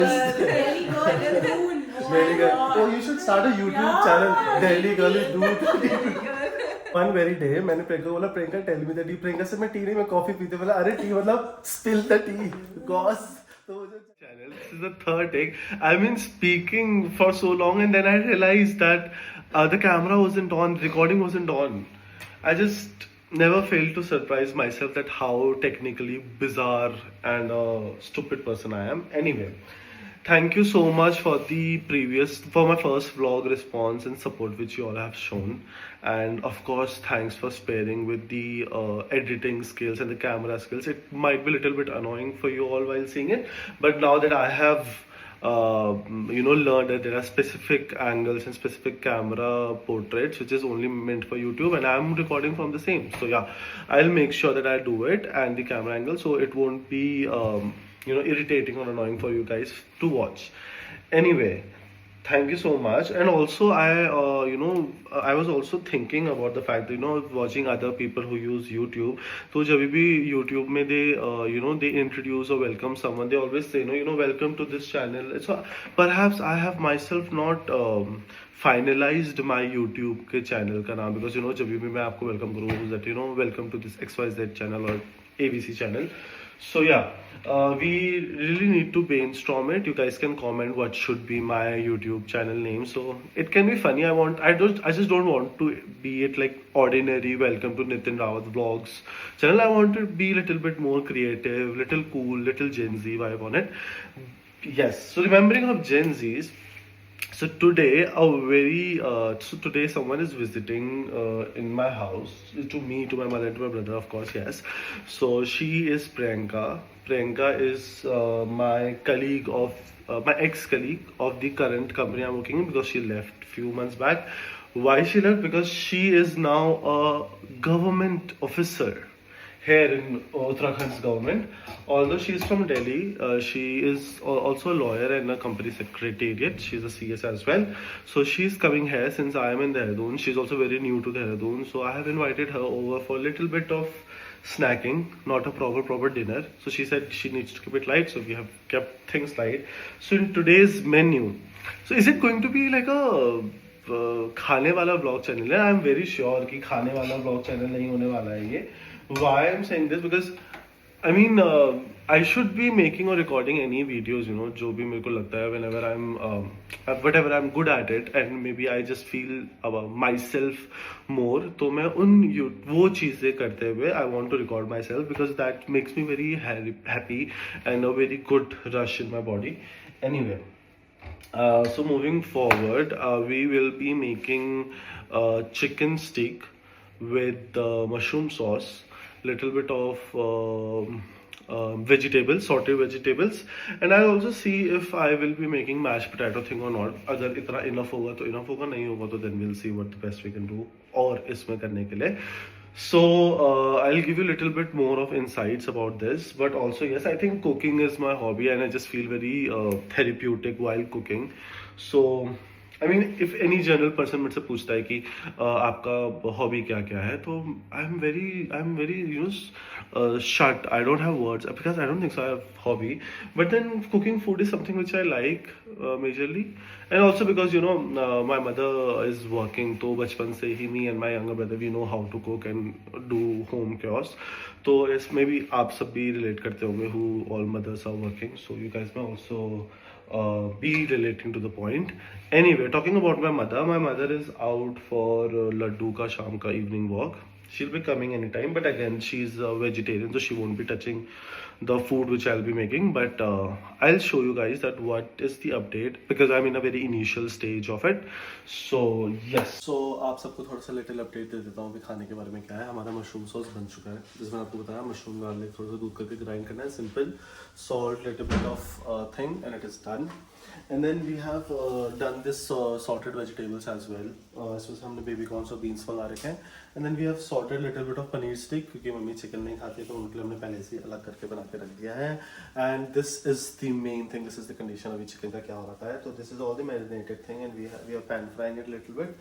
Delhi girl is cool. Delhi girl. Oh, you should start a YouTube channel. Delhi girl is dude. One very day मैंने प्रियंका को बोला Priyanka tell me the tea Priyanka से मैं T नहीं मैं coffee पीते बोला अरे टी मतलब स्पिल द टी गॉस तो वो जो channel this is the third take I've been speaking for so long and then I realized that the camera wasn't on recording wasn't on I just never failed to surprise myself that how technically bizarre and stupid person I am anyway. Thank you so much for my first vlog response and support which you all have shown, and of course thanks for sparing with the editing skills and the camera skills. It might be a little bit annoying for you all while seeing it, but now that I have learned that there are specific angles and specific camera portraits which is only meant for YouTube, and I'm recording from the same. So yeah, I'll make sure that I do it and the camera angle so it won't be irritating or annoying for you guys to watch. Anyway, thank you so much. And also I was also thinking about the fact that watching other people who use YouTube, so जब भी YouTube में they introduce or welcome someone, they always say welcome to this channel. So perhaps I have myself not finalized my YouTube के channel का नाम, because जब भी मैं आपको welcome करूँ that welcome to this XYZ channel or ABC channel. So yeah, we really need to brainstorm it. You guys can comment what should be my YouTube channel name. So it can be funny. I just don't want to be it like ordinary welcome to Nitin Rawat vlogs channel. I want to be a little bit more creative, little cool, little Gen Z vibe on it. Yes. So remembering of Gen Zs. So today, today someone is visiting in my house to me, to my mother, to my brother, of course, yes. So she is Priyanka. Priyanka is my colleague my ex-colleague of the current company I'm working in, because she left few months back. Why she left? Because she is now a government officer here in Uttarakhand's government. Although she is from Delhi, she is also a lawyer and a company secretariat. She's a CS as well. So she's coming here since I am in Dehradun. She's also very new to Dehradun. So I have invited her over for a little bit of snacking, not a proper dinner. So she said she needs to keep it light. So we have kept things light. So in today's menu, so is it going to be like a खाने वाला vlog channel है? I'm very sure कि खाने वाला vlog channel नहीं होने वाला है ये. Why I'm saying this? Because I mean I should be making or recording any videos जो भी मेरे को लगता है whenever I'm whatever I'm good at it and maybe I just feel about myself more, तो मैं वो चीज़ें करते हुए I want to record myself, because that makes me very happy and a very good rush in my body. Anyway, so moving forward, we will be making chicken steak with mushroom sauce, little bit of vegetables, sauteed vegetables, and I'll also see if I will be making mashed potato thing or not. अगर इतना enough होगा तो enough होगा, नहीं होगा तो then we'll see what the best we can do और इसमें करने के लिए. So I'll give you a little bit more of insights about this, but also yes, I think cooking is my hobby and I just feel very therapeutic while cooking. So I mean, if any general person मुझसे पूछता है कि आपका hobby क्या क्या है, तो I'm very shut. I don't have words because I don't think so I have hobby. But then cooking food is something which I like majorly, and also because my mother is working, तो बचपन से ही me and my younger brother we know how to cook and do home chores. तो इसमें भी आप सब भी relate करते होंगे who all mothers are working. So you guys may also be relating to the point. Anyway, talking about my mother is out for laddu ka sham ka evening walk. She'll be coming anytime, but again she's a vegetarian, so she won't be touching the food which I'll be making. But I'll show you guys that what is the update, because I'm in a very initial stage of it. So yes, so आप सबको थोड़ा सा little update दे देता हूँ कि खाने के बारे में क्या है. हमारा मशरूम सॉस बन चुका है, जिसमें आपको बताया मशरूम गार्लिक थोड़ा सा दूध करके ग्राइंड करना है, simple salt, little bit of thing, and it is done. And then we have done this sorted vegetables as well. इसमें से हमने baby corns और beans मंगा रखे हैं. And then we have sorted little bit of paneer stick, क्योंकि mummy chicken नहीं खाती तो उनके लिए हमने पहले से अलग करके बना के रख दिया है. And this is the main thing. This is the condition अभी चिकन का क्या हो रहा है. तो this is all the marinated thing, and we are pan frying it a little bit.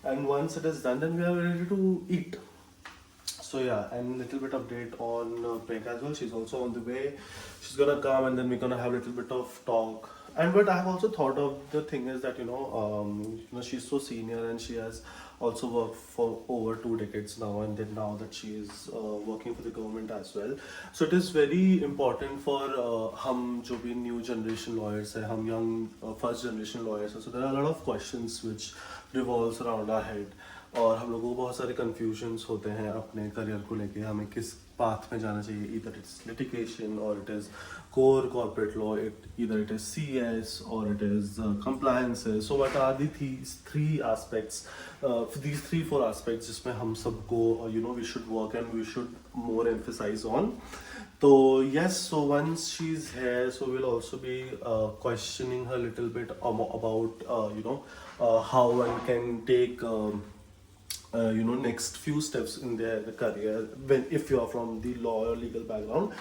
And once it is done, then we are ready to eat. So yeah, and little bit update on Priyanka as well. She's also on the way. She's gonna come, and then we're gonna have a little bit of talk. And what I have also thought of the thing is that she's so senior and she has also worked for over 2 decades now, and then now that she is working for the government as well. So it is very important for हम जो भी new generation lawyers है, हम young first generation lawyers हैं. So there are a lot of questions which revolves around our head. और हम लोगों को बहुत सारे confusions होते हैं अपने career को लेके, हमें किस path में जाना चाहिए. Either it's litigation or it is core corporate law, either it is CS or it is compliances. So what are these three aspects, these 3-4 aspects जिसमें हम सबको we should work and we should more emphasize on. So yes, so once she's here, so we'll also be questioning her a little bit about how one can take next few steps in their career if you are from the law or legal background.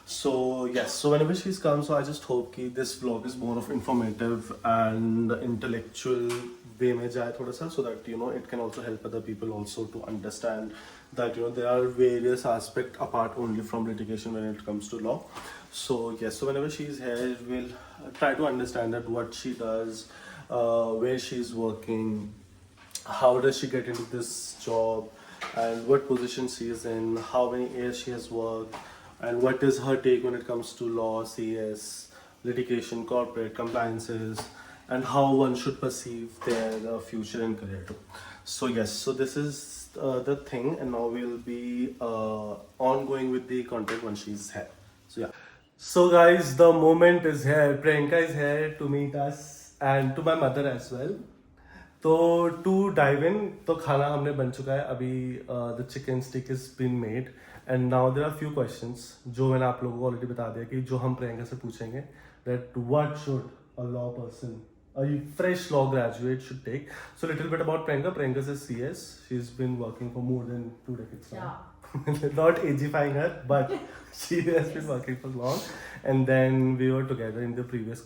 So yes, so whenever she's come, so I just hope that this vlog is more of informative and intellectual way mein jaye thoda sa, so that it can also help other people also to understand that there are various aspects apart only from litigation when it comes to law. So yes, so whenever she's here, we'll try to understand that what she does, where she's working, how does she get into this job, and what position she is in, how many years she has worked, and what is her take when it comes to law, CS, litigation, corporate, compliances, and how one should perceive their future and career too. So yes, so this is the thing, and now we'll be ongoing with the content once she's here. So yeah. So guys, the moment is here. Priyanka is here to meet us and to my mother as well. तो to dive in, तो खाना हमने बन चुका है अभी. The chicken stick is been made and now there are few questions जो मैंने आप लोगों को ऑलरेडी बता दिया कि जो हम प्रियंका से पूछेंगे, that what should a law person, a fresh law graduate should take. So little bit about Priyanka. Priyanka is a CS. She's been working for more than 2 decades now. Not agifying her, but she has been working for long. And then we were together in the previous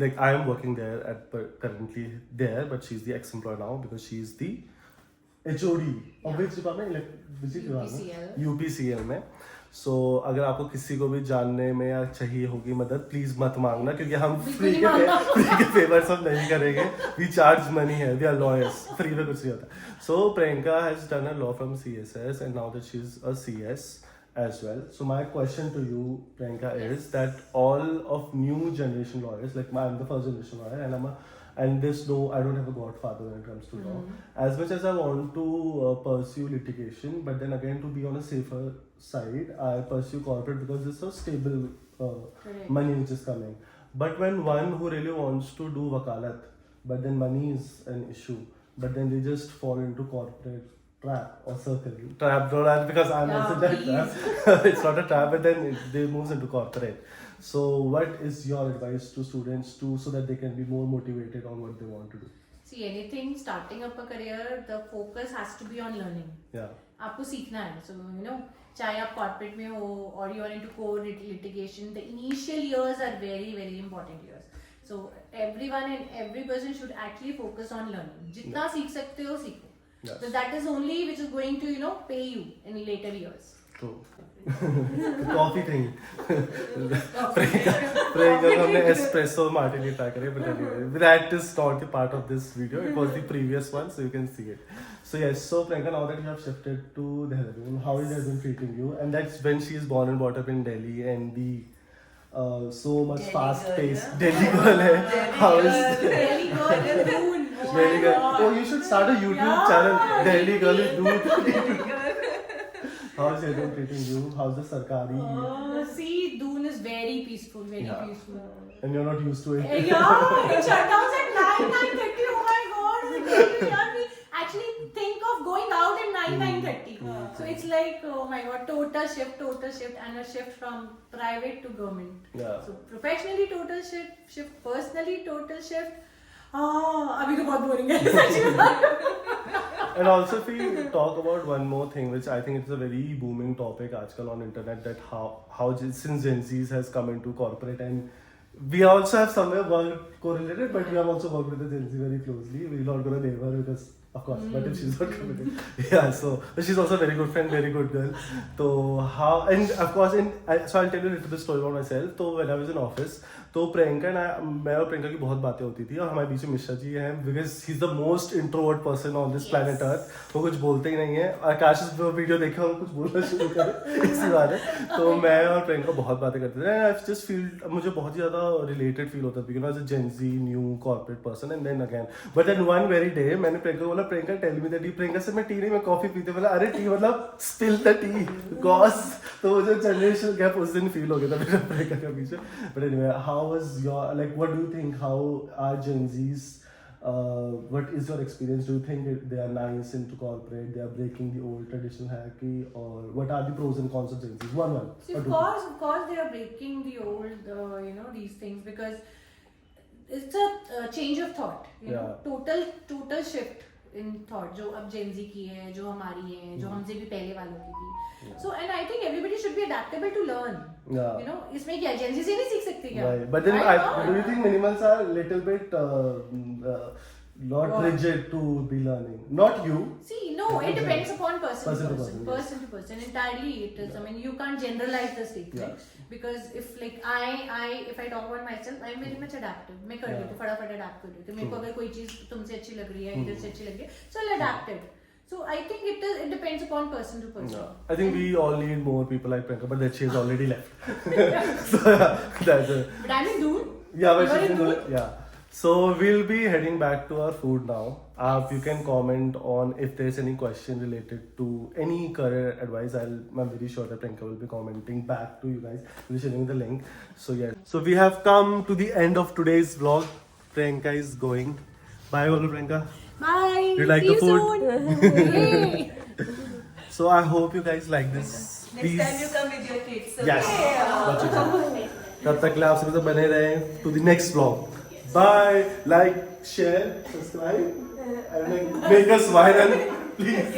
like I am working there currently there, but she's the ex-employee now because she's the HOD of which department? UPCL में. So अगर आपको किसी को भी जानने में या चाहिए होगी मदद, प्लीज मत मांगना, क्योंकि हम फ्री के फेवर सब नहीं करेंगे. वी चार्ज मनी है, वी आर लॉयर्स, फ्री में कुछ नहीं होता. So Priyanka has done a law from CSS and now that she is a CS as well. So my question to you, Priyanka, is that all of new generation lawyers, like I'm the first generation lawyer, and there's no, I don't have a godfather when it comes to law. As much as I want to pursue litigation, but then again to be on a safer side, I pursue corporate because it's a stable money which is coming. But when one who really wants to do wakalat, but then money is an issue, but then they just fall into corporate trap or circle. Trap, don't, because I'm also that trap. It's not a trap, but then they moves into corporate. So what is your advice to students so that they can be more motivated on what they want to do? See, anything starting up a career, the focus has to be on learning. Yeah. आपको सीखना है. So चाहे आप corporate में हो or you are into core litigation, the initial years are very very important years. So everyone and every person should actually focus on learning. जितना सीख सकते हो सीखो. Yes. So that is only which is going to pay you in later years. True. Coffee thing. Priyanka हमने espresso martini try करे, but anyway, that is not the part of this video. It was the previous one, so you can see it. So yes, so Priyanka, now that you have shifted to Dehradun, how it has been treating you? And that's when she is born and brought up in Delhi, and the so much fast-paced Delhi girl hai. How is Delhi girl is Doon. Delhi girl? Oh, you should start a YouTube channel. Delhi girl is Doon. How's everyone treating you? How's the Sarkari? See, Doon is very peaceful, very peaceful. And you're not used to it. Yeah, it shut down at 9:30. Oh my god! We actually think of going out at 9:30. So it's like, oh my god, total shift, and a shift from private to government. Yeah. So professionally total shift, personally total shift. अभी तो बहुत boring है सच्ची में. And also if we talk about one more thing, which I think it's a very booming topic आजकल on internet, that how since Gen Z's has come into corporate and We also have somewhere worked correlated, but we have also worked with the Gen Z very closely. We're not gonna name her because, of course, but if she's not committed, yeah. So, but she's also a very good friend, very good girl. So how, and of course, so I'll tell you a little bit story about myself. So when I was in office, तो प्रियंका मैं और प्रियंका की बहुत बातें होती थी और हमारे बीच में मिश्रा जी हैं because he is the most introvert person on this planet earth. वो कुछ बोलते ही नहीं है. आकाश वीडियो देखा और कुछ बोलना शुरू करे इसी बात है. तो मैं और प्रियंका बहुत बातें करते थे. आई जस्ट फील मुझे बहुत ही ज़्यादा रिलेटेड फील होता था because as a gen Z new corporate person and then again but then one very day मैंने प्रियंका को बोला Priyanka tell me the tea. Priyanka से मैं टी नहीं मैं कॉफी पीते. बोला अरे टी मतलब स्पिल द टी गॉस. तो वो जो जनरेशन गैप उस दिन फील हो गया था मेरा प्रियंका के पीछे. But anyway how was your like what do you think how are Gen Z's what is your experience? Do you think they are nice into corporate, they are breaking the old traditional hierarchy, or what are the pros and cons of Gen Z's? One See, of course they are breaking the old these things because it's a change of thought, you know, total shift in thought जो अब Gen Z की है, जो हमारी है, जो हमसे भी पहले वालों की थी. So and I think everybody should be adaptable to learn. You know, इसमें क्या Gen Z से नहीं सीख सकती क्या? Right. But then do you think millennials are little bit not rigid to be learning? Not you. See, no, it depends upon person to person. Entirely, it is. I mean, you can't generalize the statement because if like if I talk about myself, I'm very much adaptive. मैं कर लेती हूँ, फटाफट adapt कर लेती हूँ. मेरे को अगर कोई चीज तुमसे अच्छी लग रही है, इधर से अच्छी लग रही है, so I'll adapt it. So I think it depends upon person to person. Yeah. I think we all need more people like Priyanka, but that she has already left. So that's it. But I'm in Doon. Yeah, but she's in Doon. Yeah. So we'll be heading back to our food now. You can comment on if there's any question related to any career advice. I'm very sure that Priyanka will be commenting back to you guys. We'll be sharing the link. So yeah. So we have come to the end of today's vlog. Priyanka is going. Bye, Priyanka. Bye. You like See the food? Soon. So I hope you guys like this. Next time you come with your kids. So Yes. yeah. तब तक के लिए आप सभी तो बने रहें to the next vlog. Bye. Like, share, subscribe, and make us viral, please.